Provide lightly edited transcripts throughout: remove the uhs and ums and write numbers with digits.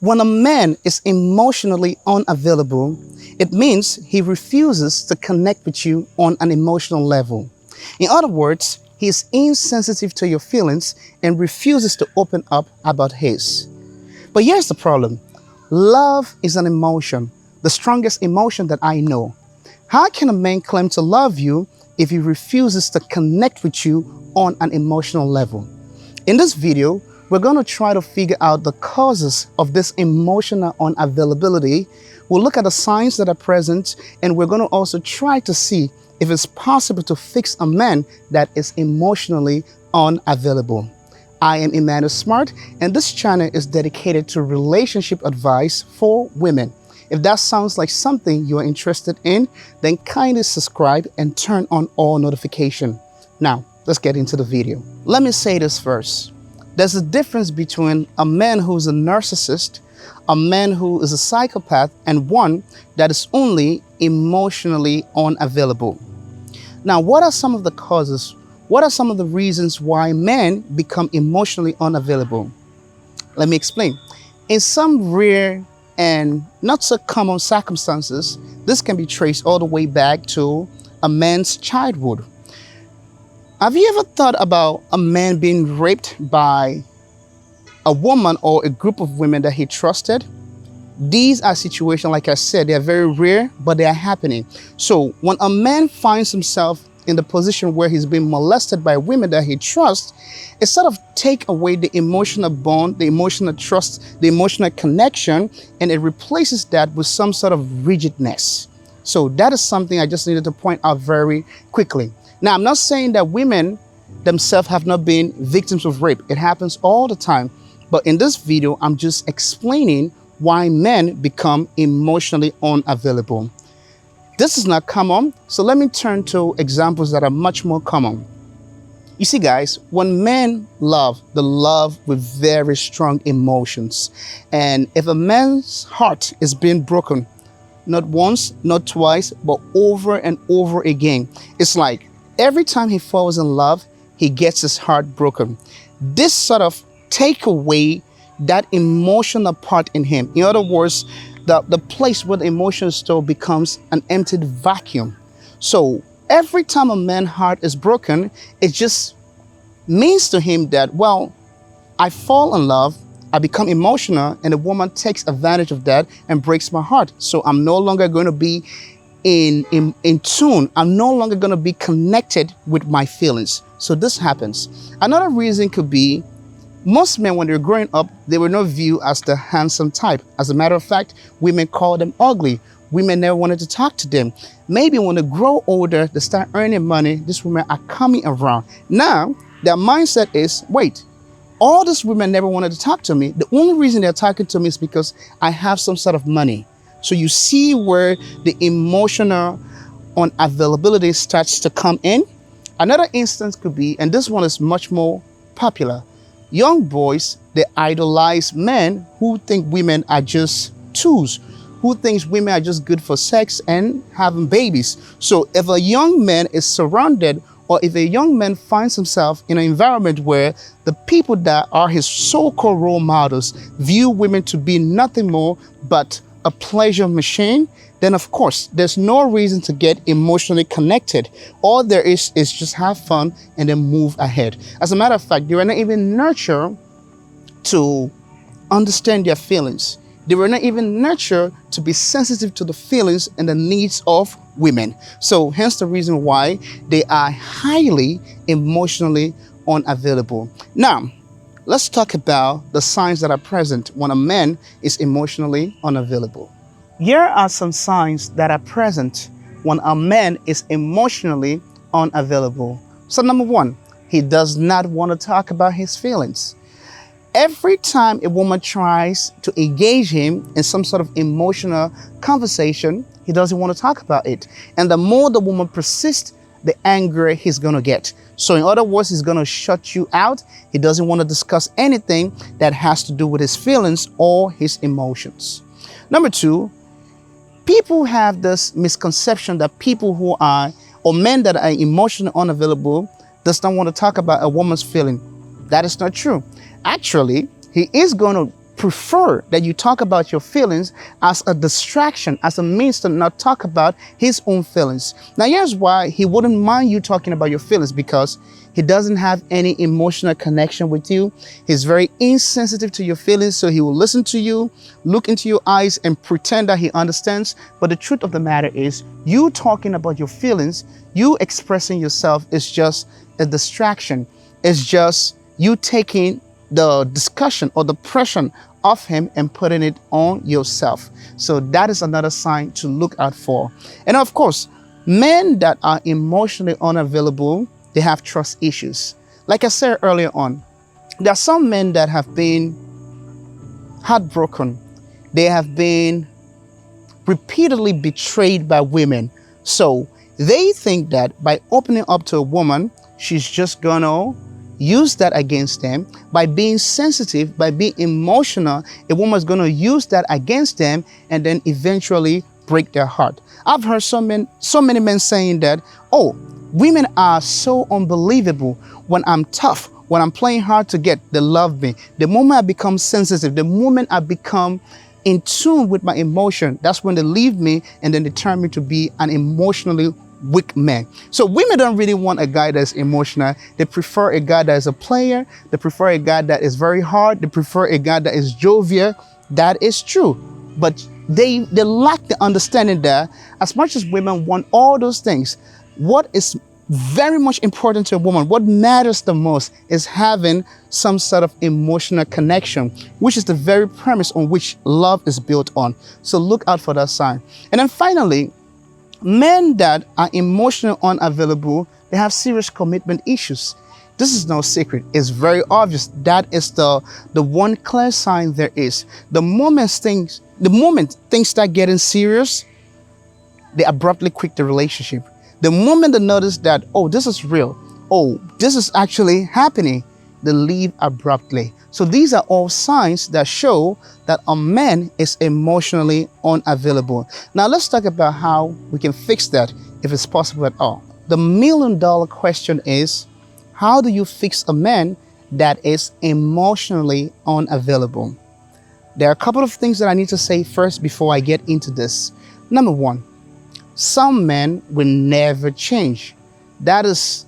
When a man is emotionally unavailable, it means he refuses to connect with you on an emotional level. In other words, he is insensitive to your feelings and refuses to open up about his. But here's the problem. Love is an emotion, the strongest emotion that I know. How can a man claim to love you if he refuses to connect with you on an emotional level? In this video, we're going to try to figure out the causes of this emotional unavailability. We'll look at the signs that are present, and we're going to also try to see if it's possible to fix a man that is emotionally unavailable. I am Emmanuel Smarth, and this channel is dedicated to relationship advice for women. If that sounds like something you are interested in, then kindly subscribe and turn on all notifications. Now, let's get into the video. Let me say this first. There's a difference between a man who's a narcissist, a man who is a psychopath, and one that is only emotionally unavailable. Now, what are some of the causes? What are some of the reasons why men become emotionally unavailable? Let me explain. In some rare and not so common circumstances, this can be traced all the way back to a man's childhood. Have you ever thought about a man being raped by a woman or a group of women that he trusted? These are situations, like I said, they are very rare, but they are happening. So when a man finds himself in the position where he's being molested by women that he trusts, it sort of take away the emotional bond, the emotional trust, the emotional connection, and it replaces that with some sort of rigidness. So that is something I just needed to point out very quickly. Now, I'm not saying that women themselves have not been victims of rape. It happens all the time. But in this video, I'm just explaining why men become emotionally unavailable. This is not common, so let me turn to examples that are much more common. You see, guys, when men love, they love with very strong emotions. And if a man's heart is being broken, not once, not twice, but over and over again, it's like every time he falls in love, he gets his heart broken. This sort of take away that emotional part in him. In other words, the place where the emotional store becomes an emptied vacuum. So every time a man's heart is broken, it just means to him that, well, I fall in love, I become emotional, and the woman takes advantage of that and breaks my heart. So I'm no longer going to be in tune. I'm no longer going to be connected with my feelings. So this happens. Another reason could be most men, when they're growing up, they were not viewed as the handsome type. As a matter of fact, women call them ugly. Women never wanted to talk to them. Maybe when they grow older, they start earning money, these women are coming around. Now, their mindset is, wait, all these women never wanted to talk to me. The only reason they're talking to me is because I have some sort of money. So you see where the emotional unavailability starts to come in. Another instance could be, and this one is much more popular, young boys, they idolize men who think women are just tools, who thinks women are just good for sex and having babies. So if a young man is surrounded, or if a young man finds himself in an environment where the people that are his so-called role models view women to be nothing more but a pleasure machine, then of course, there's no reason to get emotionally connected. All there is just have fun and then move ahead. As a matter of fact, they were not even nurtured to understand their feelings. They were not even nurtured to be sensitive to the feelings and the needs of women. So hence the reason why they are highly emotionally unavailable. Now, let's talk about the signs that are present when a man is emotionally unavailable. Here are some signs that are present when a man is emotionally unavailable. So number one, he does not want to talk about his feelings. Every time a woman tries to engage him in some sort of emotional conversation, he doesn't want to talk about it. And the more the woman persists, the angrier he's going to get. So in other words, he's going to shut you out. He doesn't want to discuss anything that has to do with his feelings or his emotions. Number two, people have this misconception that people who are, or men that are emotionally unavailable, does not want to talk about a woman's feeling. That is not true. Actually, he is going to prefer that you talk about your feelings as a distraction, as a means to not talk about his own feelings. Now, here's why he wouldn't mind you talking about your feelings, because he doesn't have any emotional connection with you. He's very insensitive to your feelings, so he will listen to you, look into your eyes, and pretend that he understands. But the truth of the matter is, you talking about your feelings, you expressing yourself, is just a distraction. It's just you taking the discussion or the pressure of him and putting it on yourself. So that is another sign to look out for. And of course, men that are emotionally unavailable, they have trust issues. Like I said earlier on, there are some men that have been heartbroken. They have been repeatedly betrayed by women. So they think that by opening up to a woman, she's just gonna use that against them. By being sensitive, by being emotional, a woman's gonna use that against them and then eventually break their heart. I've heard so many men saying that, oh, women are so unbelievable. When I'm tough, when I'm playing hard to get, they love me. The moment I become sensitive, the moment I become in tune with my emotion, that's when they leave me and then they turn me to be an emotionally weak man. So women don't really want a guy that's emotional. They prefer a guy that is a player. They prefer a guy that is very hard. They prefer a guy that is jovial. That is true. But they lack the understanding that as much as women want all those things, what is very much important to a woman, what matters the most, is having some sort of emotional connection, which is the very premise on which love is built on. So look out for that sign. And then finally, men that are emotionally unavailable, they have serious commitment issues. This is no secret. It's very obvious. That is the one clear sign there is. The moment things start getting serious, they abruptly quit the relationship. The moment they notice that, oh, this is real, oh, this is actually happening, they leave abruptly. So these are all signs that show that a man is emotionally unavailable. Now let's talk about how we can fix that, if it's possible at all. The million-dollar question is, how do you fix a man that is emotionally unavailable? There are a couple of things that I need to say first before I get into this. Number one, some men will never change. That is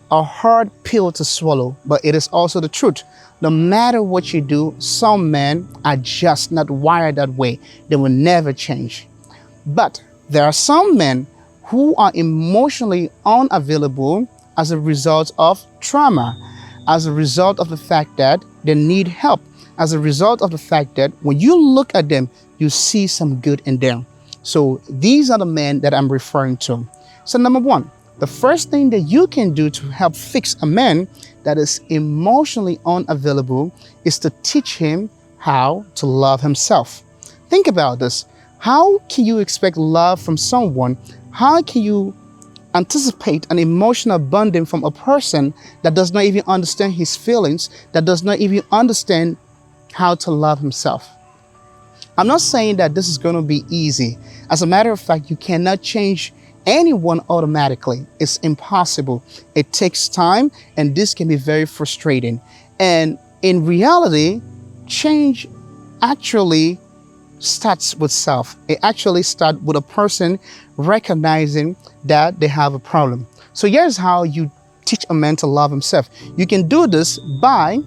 a hard pill to swallow, but it is also the truth. No matter what you do, some men are just not wired that way. They will never change. But there are some men who are emotionally unavailable as a result of trauma, as a result of the fact that they need help, as a result of the fact that when you look at them, you see some good in them. So these are the men that I'm referring to. So number one, the first thing that you can do to help fix a man that is emotionally unavailable is to teach him how to love himself. Think about this. How can you expect love from someone? How can you anticipate an emotional bonding from a person that does not even understand his feelings, that does not even understand how to love himself? I'm not saying that this is going to be easy. As a matter of fact, you cannot change anyone automatically. It's impossible. It takes time, and this can be very frustrating. And in reality, change actually starts with self. It actually starts with a person recognizing that they have a problem. So here's how you teach a man to love himself. You can do this by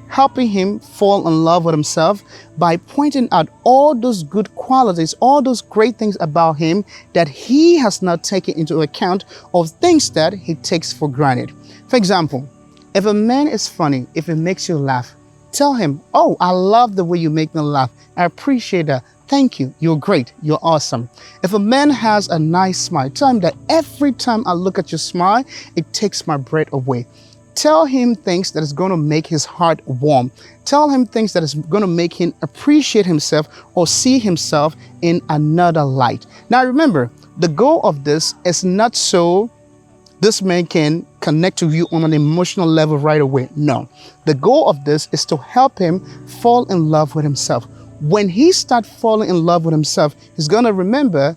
helping him fall in love with himself, by pointing out all those good qualities, all those great things about him that he has not taken into account, of things that he takes for granted. For example, if a man is funny, if it makes you laugh, tell him, oh, I love the way you make me laugh. I appreciate that. Thank you. You're great. You're awesome. If a man has a nice smile, tell him that every time I look at your smile, it takes my breath away. Tell him things that is going to make his heart warm. Tell him things that is going to make him appreciate himself or see himself in another light. Now remember, the goal of this is not so this man can connect to you on an emotional level right away. No. The goal of this is to help him fall in love with himself. When he starts falling in love with himself, he's going to remember,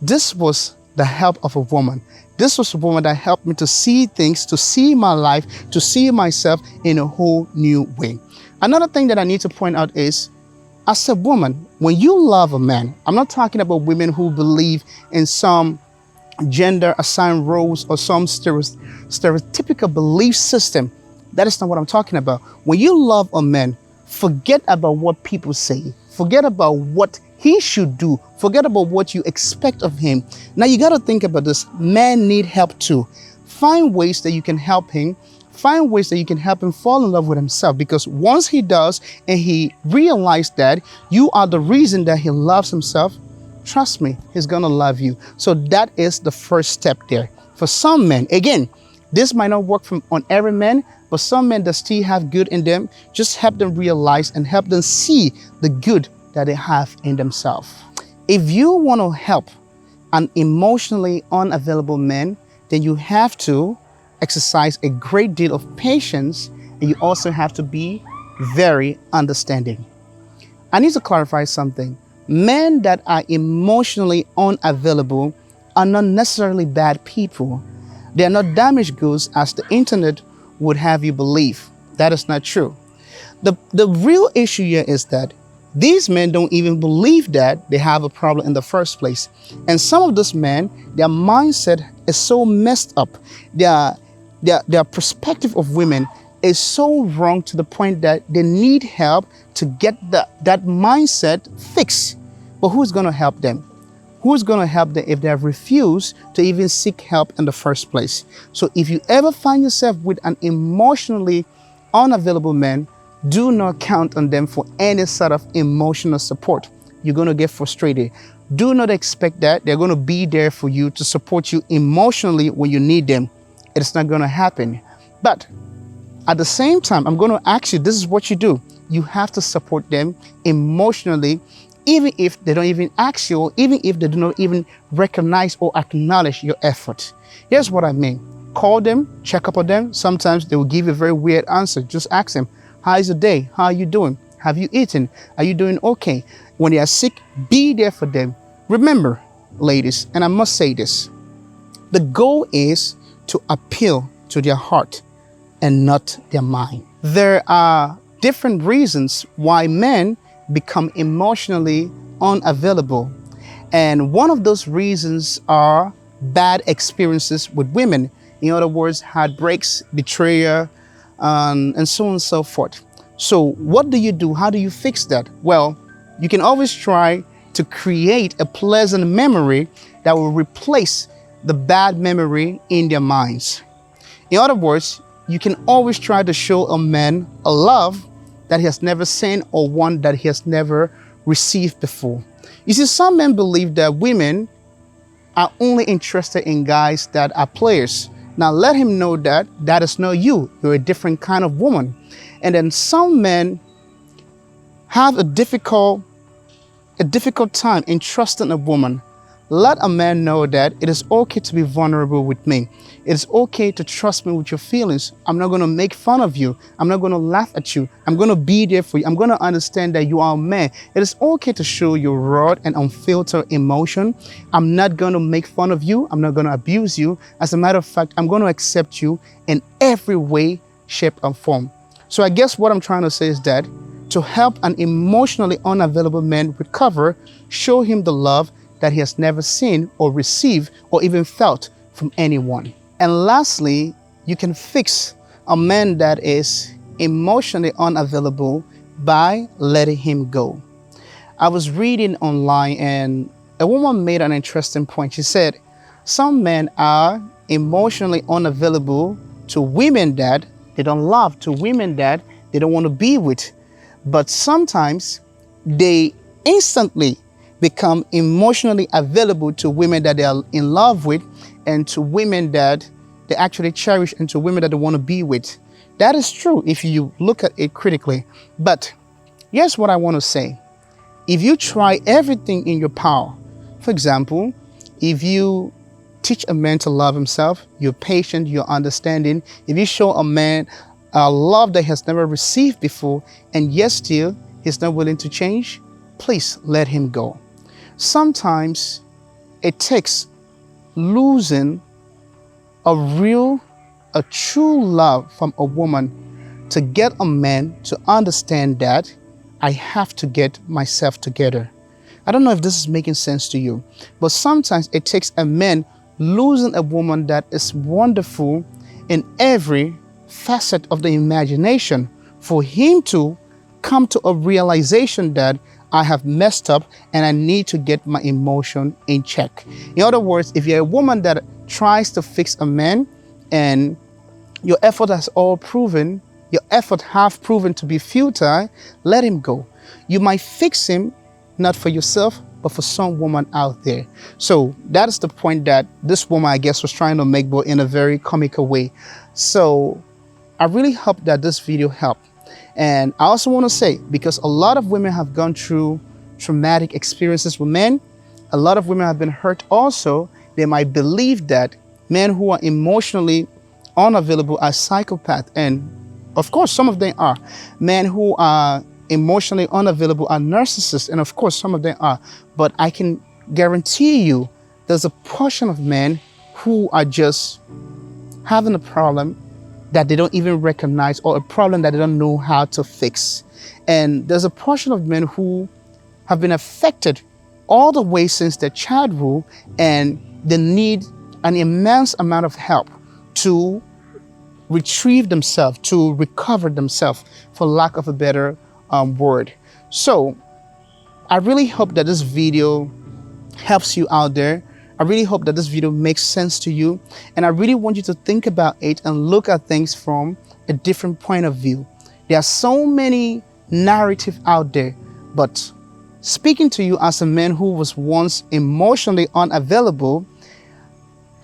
this was the help of a woman. This was a woman that helped me to see things, to see my life, to see myself in a whole new way. Another thing that I need to point out is, as a woman, when you love a man, I'm not talking about women who believe in some gender assigned roles or some stereotypical belief system. That is not what I'm talking about. When you love a man, forget about what people say. Forget about what he should do. Forget about what you expect of him. Now you got to think about this. Men need help too. Find ways that you can help him. Find ways that you can help him fall in love with himself, because once he does and he realizes that you are the reason that he loves himself, trust me, he's gonna love you. So that is the first step there. For some men, again, this might not work on every man, but some men that still have good in them, just help them realize and help them see the good that they have in themselves. If you want to help an emotionally unavailable man, then you have to exercise a great deal of patience, and you also have to be very understanding. I need to clarify something. Men that are emotionally unavailable are not necessarily bad people. They are not damaged goods as the internet would have you believe. That is not true. The real issue here is that these men don't even believe that they have a problem in the first place. And some of those men, their mindset is so messed up. Their perspective of women is so wrong to the point that they need help to get that mindset fixed. But who's going to help them? Who's going to help them if they have refused to even seek help in the first place? So if you ever find yourself with an emotionally unavailable man, do not count on them for any sort of emotional support. You're going to get frustrated. Do not expect that they're going to be there for you to support you emotionally when you need them. It's not going to happen. But at the same time, I'm going to ask you, this is what you do. You have to support them emotionally, even if they don't even ask you, or even if they do not even recognize or acknowledge your effort. Here's what I mean. Call them, check up on them. Sometimes they will give you a very weird answer. Just ask them, how's your day? How are you doing? Have you eaten? Are you doing okay? When they are sick, be there for them. Remember, ladies, and I must say this, the goal is to appeal to their heart and not their mind. There are different reasons why men become emotionally unavailable. And one of those reasons are bad experiences with women. In other words, heartbreaks, betrayal, and so on and so forth. So what do you do? How do you fix that? Well, you can always try to create a pleasant memory that will replace the bad memory in their minds. In other words, you can always try to show a man a love that he has never seen or one that he has never received before. You see, some men believe that women are only interested in guys that are players. Now let him know that that is not you. You're a different kind of woman. And then some men have a difficult time in trusting a woman. Let a man know that it is okay to be vulnerable with me. It is okay to trust me with your feelings. I'm not going to make fun of you. I'm not going to laugh at you. I'm going to be there for you. I'm going to understand that you are a man. It is okay to show your raw and unfiltered emotion. I'm not going to make fun of you. I'm not going to abuse you. As a matter of fact, I'm going to accept you in every way, shape, and form. So I guess what I'm trying to say is that to help an emotionally unavailable man recover, show him the love that he has never seen or received or even felt from anyone. And lastly, you can fix a man that is emotionally unavailable by letting him go. I was reading online and a woman made an interesting point. She said, some men are emotionally unavailable to women that they don't love, to women that they don't want to be with. But sometimes they instantly become emotionally available to women that they are in love with and to women that they actually cherish and to women that they want to be with. That is true if you look at it critically. But here's what I want to say. If you try everything in your power, for example, if you teach a man to love himself, you're patient, you're understanding, if you show a man a love that he has never received before, and yet still he's not willing to change, please let him go. Sometimes it takes losing a true love from a woman to get a man to understand that I have to get myself together. I don't know if this is making sense to you, but sometimes it takes a man losing a woman that is wonderful in every facet of the imagination for him to come to a realization that I have messed up and I need to get my emotion in check. In other words, if you're a woman that tries to fix a man and your effort has proven to be futile, let him go. You might fix him not for yourself, but for some woman out there. So that is the point that this woman, I guess, was trying to make, but in a very comical way. So I really hope that this video helped. And I also want to say, because a lot of women have gone through traumatic experiences with men, a lot of women have been hurt also, they might believe that men who are emotionally unavailable are psychopaths. And of course, some of them are. Men who are emotionally unavailable are narcissists, and of course some of them are. But I can guarantee you there's a portion of men who are just having a problem that they don't even recognize, or a problem that they don't know how to fix. And there's a portion of men who have been affected all the way since their childhood, and they need an immense amount of help to retrieve themselves, to recover themselves, for lack of a better word. So I really hope that this video helps you out there. I really hope that this video makes sense to you, and I really want you to think about it and look at things from a different point of view. There are so many narratives out there, but speaking to you as a man who was once emotionally unavailable,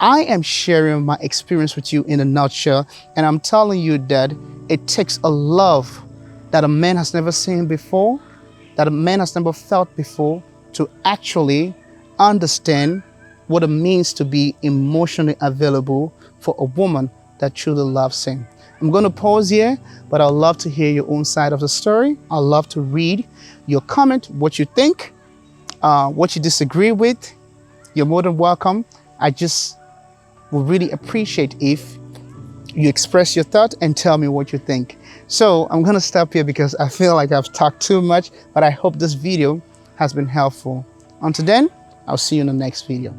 I am sharing my experience with you in a nutshell, and I'm telling you that it takes a love that a man has never seen before, that a man has never felt before, to actually understand what it means to be emotionally available for a woman that truly loves him. I'm going to pause here, but I'd love to hear your own side of the story. I'd love to read your comment, what you think, what you disagree with. You're more than welcome. I just would really appreciate if you express your thought and tell me what you think. So I'm going to stop here because I feel like I've talked too much, but I hope this video has been helpful. Until then, I'll see you in the next video.